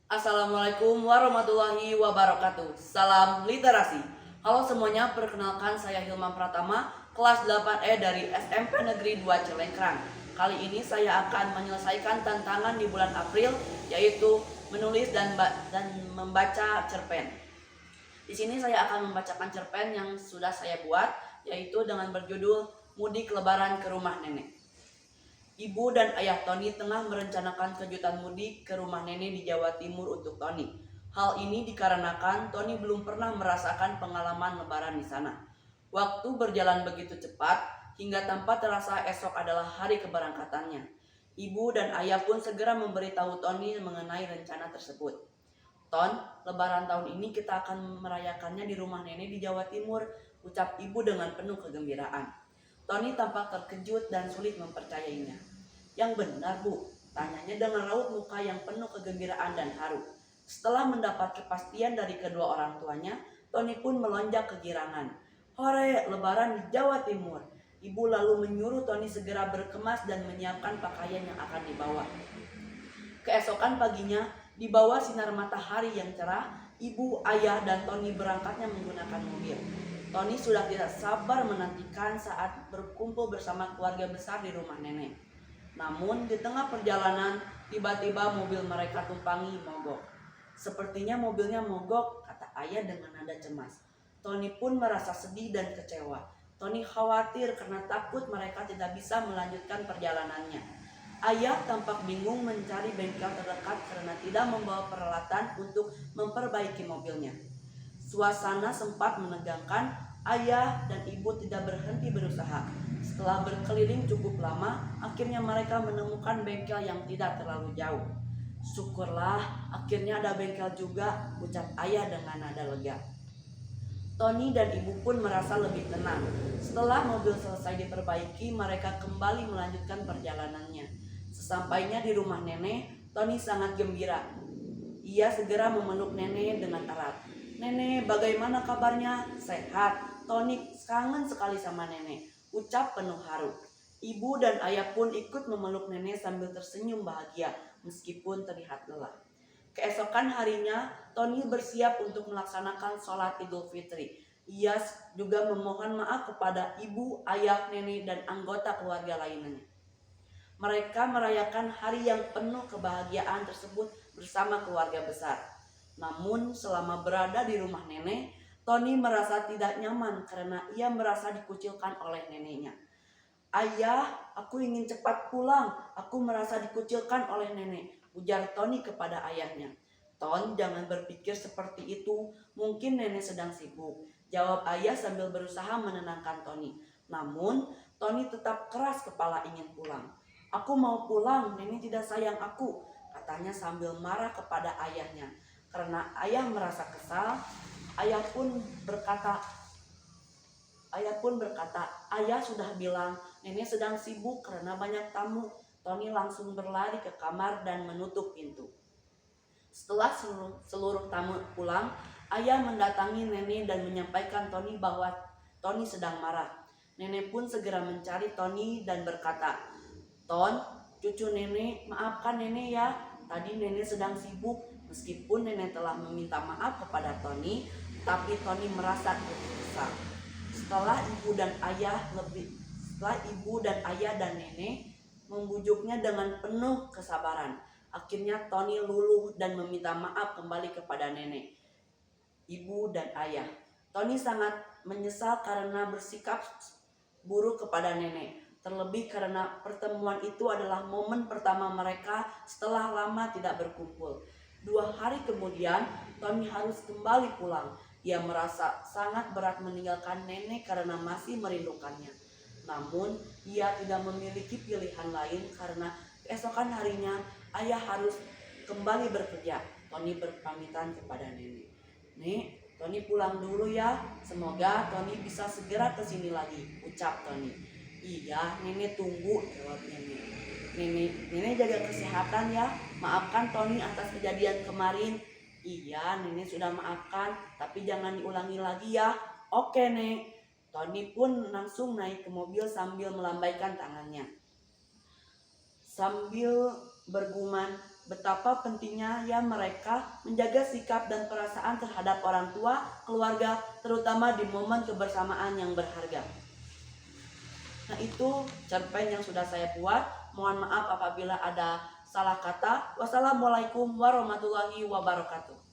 Assalamualaikum warahmatullahi wabarakatuh. Salam literasi. Halo semuanya, perkenalkan saya Hilman Pratama, kelas 8E dari SMP Negeri 2 Cilengkrang. Kali ini saya akan menyelesaikan tantangan di bulan April, yaitu menulis dan membaca cerpen. Di sini saya akan membacakan cerpen yang sudah saya buat, yaitu dengan berjudul Mudik Lebaran ke Rumah Nenek. Ibu dan ayah Tony tengah merencanakan kejutan mudik ke rumah nenek di Jawa Timur untuk Tony. Hal ini dikarenakan Tony belum pernah merasakan pengalaman lebaran di sana. Waktu berjalan begitu cepat hingga tanpa terasa esok adalah hari keberangkatannya. Ibu dan ayah pun segera memberitahu Tony mengenai rencana tersebut. Ton, lebaran tahun ini kita akan merayakannya di rumah nenek di Jawa Timur, ucap ibu dengan penuh kegembiraan. Tony tampak terkejut dan sulit mempercayainya. Yang benar, Bu, tanyanya dengan raut muka yang penuh kegembiraan dan haru. Setelah mendapat kepastian dari kedua orang tuanya, Tony pun melonjak kegirangan. Hore, lebaran di Jawa Timur. Ibu lalu menyuruh Tony segera berkemas dan menyiapkan pakaian yang akan dibawa. Keesokan paginya, di bawah sinar matahari yang cerah, ibu, ayah, dan Tony berangkatnya menggunakan mobil. Tony sudah tidak sabar menantikan saat berkumpul bersama keluarga besar di rumah nenek. Namun di tengah perjalanan, tiba-tiba mobil mereka tumpangi mogok. Sepertinya mobilnya mogok, kata ayah dengan nada cemas. Tony pun merasa sedih dan kecewa. Tony khawatir karena takut mereka tidak bisa melanjutkan perjalanannya. Ayah tampak bingung mencari bengkel terdekat karena tidak membawa peralatan untuk memperbaiki mobilnya. Suasana sempat menegangkan, ayah dan ibu tidak berhenti berusaha. Setelah berkeliling cukup lama, akhirnya mereka menemukan bengkel yang tidak terlalu jauh. Syukurlah, akhirnya ada bengkel juga, ucap ayah dengan nada lega. Tony dan ibu pun merasa lebih tenang. Setelah mobil selesai diperbaiki, mereka kembali melanjutkan perjalanannya. Sesampainya di rumah nenek, Tony sangat gembira. Ia segera memeluk nenek dengan erat. Nenek, bagaimana kabarnya? Sehat. Tony kangen sekali sama nenek, ucap penuh haru. Ibu dan ayah pun ikut memeluk nenek sambil tersenyum bahagia meskipun terlihat lelah. Keesokan harinya, Tony bersiap untuk melaksanakan sholat Idul Fitri. Ia juga memohon maaf kepada ibu, ayah, nenek, dan anggota keluarga lainnya. Mereka merayakan hari yang penuh kebahagiaan tersebut bersama keluarga besar. Namun selama berada di rumah nenek, Tony merasa tidak nyaman karena ia merasa dikucilkan oleh neneknya. Ayah, aku ingin cepat pulang. Aku merasa dikucilkan oleh nenek, ujar Tony kepada ayahnya. Ton, jangan berpikir seperti itu. Mungkin nenek sedang sibuk, jawab ayah sambil berusaha menenangkan Tony. Namun, Tony tetap keras kepala ingin pulang. Aku mau pulang, nenek tidak sayang aku, katanya sambil marah kepada ayahnya. Karena ayah merasa kesal, ayah pun berkata, ayah sudah bilang nenek sedang sibuk karena banyak tamu. Tony langsung berlari ke kamar dan menutup pintu. Setelah seluruh tamu pulang, ayah mendatangi nenek dan menyampaikan Tony bahwa Tony sedang marah. Nenek pun segera mencari Tony dan berkata, Ton, cucu nenek, maafkan nenek ya. Tadi nenek sedang sibuk. Meskipun nenek telah meminta maaf kepada Tony, tapi Tony merasa kesal. Setelah ibu dan ayah dan nenek membujuknya dengan penuh kesabaran, akhirnya Tony luluh dan meminta maaf kembali kepada nenek, ibu dan ayah. Tony sangat menyesal karena bersikap buruk kepada nenek. Terlebih karena pertemuan itu adalah momen pertama mereka setelah lama tidak berkumpul. 2 hari kemudian, Tony harus kembali pulang. Ia merasa sangat berat meninggalkan nenek karena masih merindukannya. Namun, ia tidak memiliki pilihan lain karena keesokan harinya ayah harus kembali bekerja. Tony berpamitan kepada nenek. Nek, Tony pulang dulu ya. Semoga Tony bisa segera kesini lagi, ucap Tony. Iya, nenek tunggu, jawab nenek. Nenek jaga kesehatan ya. Maafkan Tony atas kejadian kemarin. Iya, nenek sudah maafkan, tapi jangan diulangi lagi ya. Oke, Nek. Tony pun langsung naik ke mobil sambil melambaikan tangannya. Sambil bergumam, betapa pentingnya ya mereka menjaga sikap dan perasaan terhadap orang tua, keluarga, terutama di momen kebersamaan yang berharga. Nah, itu cerpen yang sudah saya buat. Mohon maaf apabila ada salah kata. Wassalamualaikum warahmatullahi wabarakatuh.